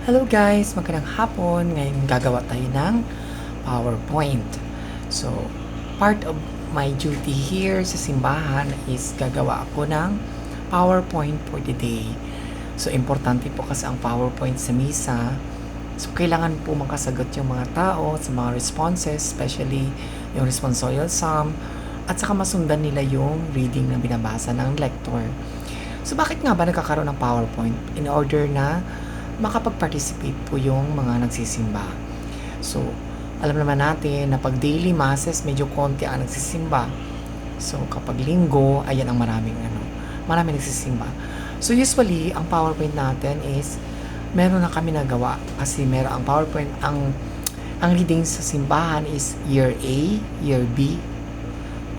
Hello guys, magandang hapon. Ngayon gagawa tayo ng PowerPoint. So, part of my duty here sa simbahan is gagawa ako ng PowerPoint for the day. So, importante po kasi ang PowerPoint sa misa. So, kailangan po makasagot yung mga tao sa mga responses, especially yung responsorial psalm, at saka masundan nila yung reading na binabasa ng lector. So, bakit nga ba nagkakaroon ng PowerPoint? In order na makapag-participate po yung mga nagsisimba. So, alam naman natin na pag daily masses, medyo konti ang nagsisimba. So, kapag linggo, ayan ang maraming nagsisimba. So, usually, ang PowerPoint natin is, meron na kami nagawa. Kasi meron ang PowerPoint, ang reading sa simbahan is Year A, Year B,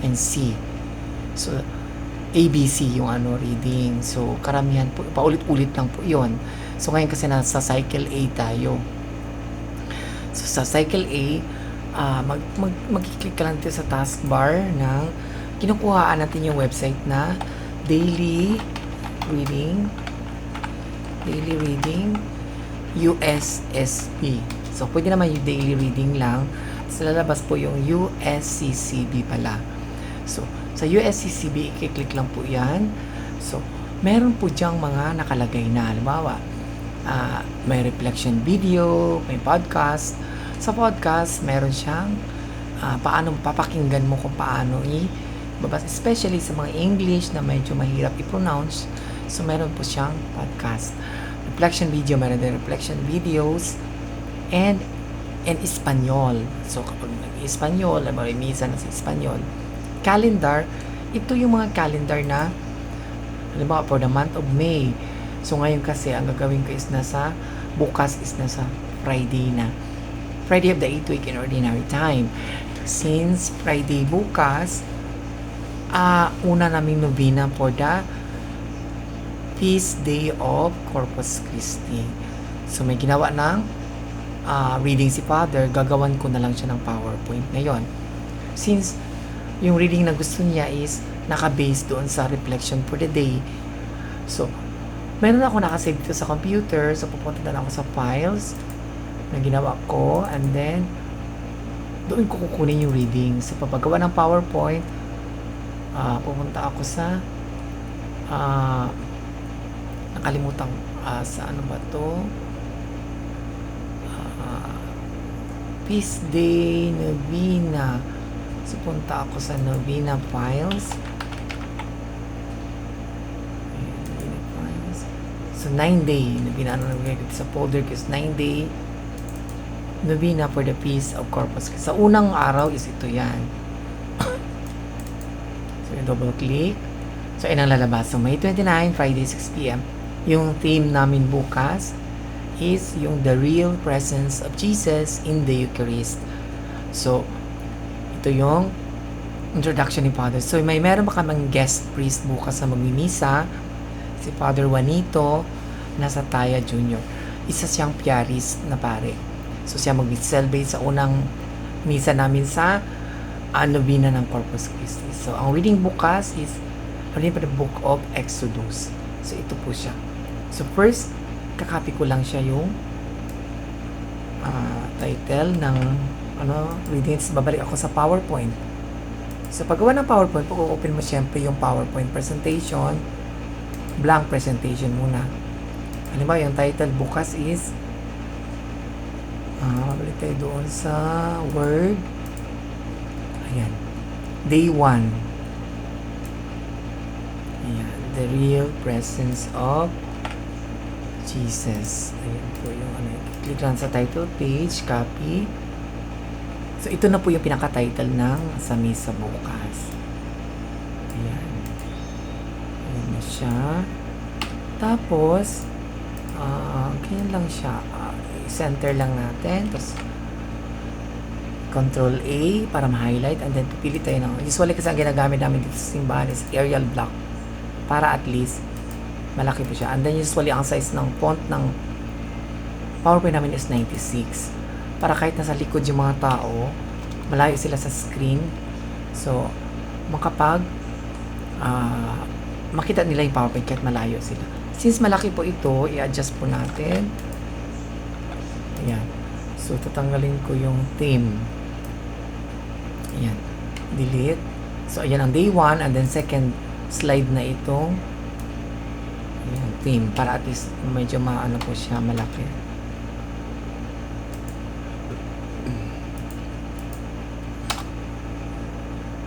and C. So, ABC yung reading. So, karamihan po, paulit-ulit lang po yon. So, ngayon kasi nasa cycle A tayo. So, sa cycle A, mag-click ka lang dito sa taskbar ng kinukuhaan natin yung website na Daily Reading USSB. So, pwede naman yung daily reading lang. So, lalabas po yung USCCB pala. So, sa USCCB, i-click lang po yan. So, meron po diyang mga nakalagay na, halimbawa, may reflection video, may podcast. Sa podcast, meron siyang paano papakinggan mo kung paano i-babasa, especially sa mga English na medyo mahirap i-pronounce. So, meron po siyang podcast. Reflection video, meron din reflection videos and Espanyol. So, kapag nag-Espanyol, may misa na sa Espanyol. Calendar, ito yung mga calendar na halimbawa for the month of May. So ngayon kasi ang gagawin ko is bukas is nasa Friday na. Friday of the 8th week in ordinary time. Since Friday bukas, una naming novena for the Feast Day of Corpus Christi. So may ginawa ng reading si Father, gagawan ko na lang siya ng PowerPoint ngayon. Since yung reading na gusto niya is naka-base doon sa reflection for the day. So, meron ako nakasave dito sa computer. So, pupunta na lang ako sa files na ginawa ko. And then, doon ko kukunin yung reading. So, papagawa ng PowerPoint, pupunta ako sa nakalimutan sa ano ba to? Feast Day Novena. So, punta ako sa Novena Files. Novena Files. So, 9-day. Novena, sa folder ko is 9-day Novena for the Feast of Corpus Christi. Sa unang araw is ito yan. So, double click. So, yan ang lalabas. So, May 29, Friday, 6 p.m. Yung theme namin bukas is yung The Real Presence of Jesus in the Eucharist. So, ito yung introduction ni Father. So, meron ba kaming guest priest bukas na magmimisa? Si Father Juanito nasa Taya Jr. Isa siyang piarist na pare. So, siya mag-celebrate sa unang misa namin sa Novena ng Corpus Christi. So, ang reading bukas is reading for the Book of Exodus. So, ito po siya. So, first, kakopy ko lang siya yung title ng reading. Babalik ako sa PowerPoint. So, paggawa ng PowerPoint, pag-open mo syempre yung PowerPoint presentation, blank presentation muna. Halimbawa, yung title bukas is babalik tayo doon sa Word. Ayan. Day 1. Ayan. The Real Presence of Jesus. Ayan po yung click lang sa title page, copy. So, ito na po yung pinaka-title ng sa misa bukas. Ayan. Ayan na siya. Tapos, ganyan lang siya. Center lang natin. Tapos, Control A para ma-highlight. And then, pipili tayo ng, usually kasi ang ginagamit namin dito sa simbahan is Arial block. Para at least, malaki po siya. And then, usually, ang size ng font ng PowerPoint namin is 96. Para kahit nasa likod yung mga tao, malayo sila sa screen. So, makapag makita nila yung PowerPoint kahit malayo sila. Since malaki po ito, i-adjust po natin So, tatanggalin ko yung theme. Ayan. Delete. So, ayan ang day 1 and then second slide na itong ayan, theme para at least medyo maano po siya malaki.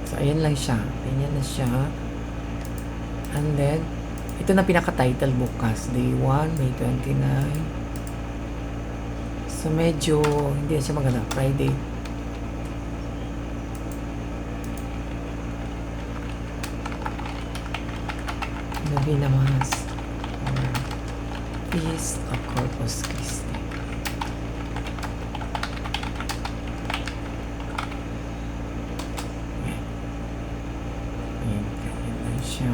So, ayan lang siya. Ganyan na siya. And then, ito na pinaka-title bukas. Day 1, May 29. So, medyo hindi na siya maganda. Friday. Novena Mass or Feast of Corpus Christi. Ayan, ganyan lang siya.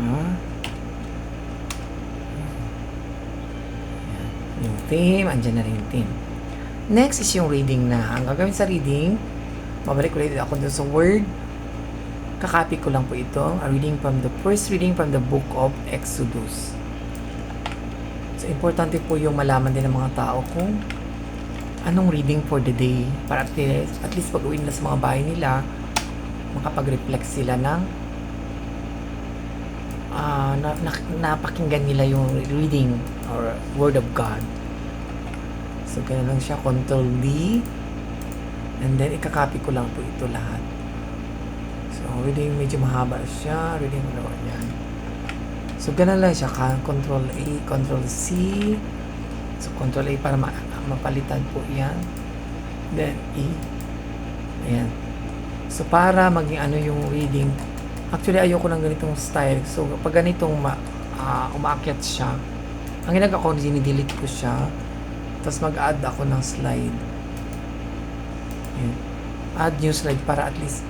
Ayan, yung theme, andyan na rin yung theme. Next is yung reading na. Ang gagawin sa reading, mabalik ulit ako dun sa word. Kakopy ko lang po ito. A reading from the first reading from the book of Exodus. So, importante po yung malaman din ng mga tao kung anong reading for the day. Para at least pag uwi nila sa mga bahay nila, makapag-reflect sila ng napakinggan nila yung reading or word of God. So, ganun lang siya. Control D. And then, ikakopy ko lang po ito lahat. So, reading medyo mahaba siya. Reading mo yan. So, ganun lang siya. Control A, Control C. So, Control A para mapalitan po yan. Then, E. Ayan. So, para maging ano yung reading. Actually, ayoko ng ganitong style. So, pag ganitong umaakyat siya, ang ginagawa ko, dinidelete ko siya. Tapos, mag-add ako ng slide. Ayan. Add new slide para at least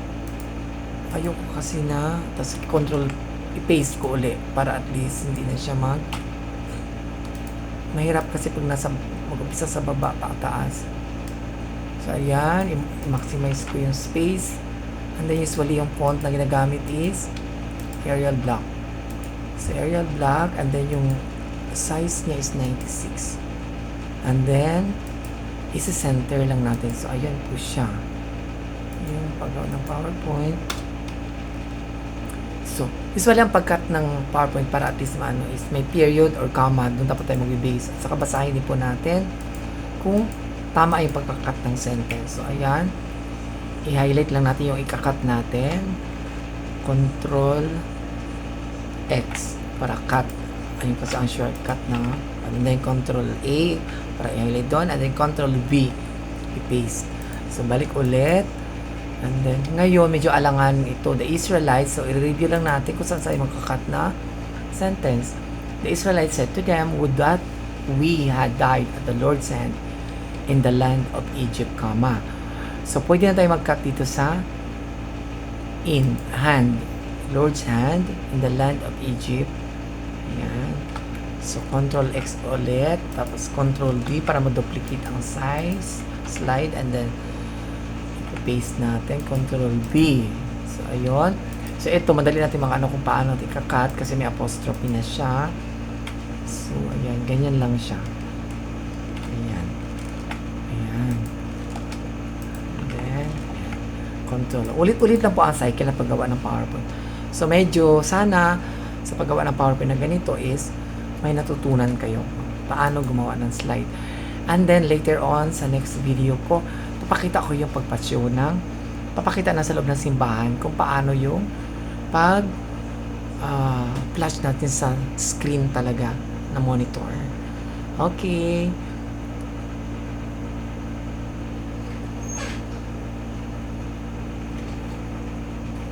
ayoko kasi na, tapos control, i-paste ko uli para at least hindi na siya mahirap kasi pag mag-umpisa sa baba, pataas. So, ayan, i-maximize ko yung space. And then, usually, yung font na ginagamit is Arial Black. So, Arial Black, and then yung size niya is 96. And then, isi-center lang natin. So, ayan po siya. Yung paggawa ng PowerPoint. So, usually ang pagkat ng PowerPoint para at least maano is may period or comma, doon dapat tayo mag-base. At saka basahin din po natin kung tama yung pagkakat ng sentence. So, ayan. I-highlight lang natin yung ikakat natin. Control X para cut. Ayun kasi ang shortcut na. And then Control A para i-highlight doon. And then Control V i-paste. So, balik ulit. And then, ngayon, medyo alangan ito, the Israelites. So, i-review lang natin kung saan sa'yo magkakat na sentence. The Israelites said to them, would that we had died at the Lord's hand in the land of Egypt, comma. So, pwede na tayo mag-cut dito sa in, hand. Lord's hand in the land of Egypt. Ayan. So, Control X ulit. Tapos, Control V para ma-duplicate ang size, slide, and then paste natin, Control V. So, ayun. So, ito, madali natin ano kung paano natin ika-cut kasi may apostrophe na siya. So, ayan. Ganyan lang siya. Ayan. Ayan. And then, ayan. Control. Ulit-ulit lang po ang cycle na paggawa ng PowerPoint. So, medyo sana sa paggawa ng PowerPoint na ganito is may natutunan kayo paano gumawa ng slide. And then, later on, sa next video ko, papakita ko yung pagpasyo ng papakita na sa loob ng simbahan kung paano yung pag flash natin sa screen talaga na monitor. Okay.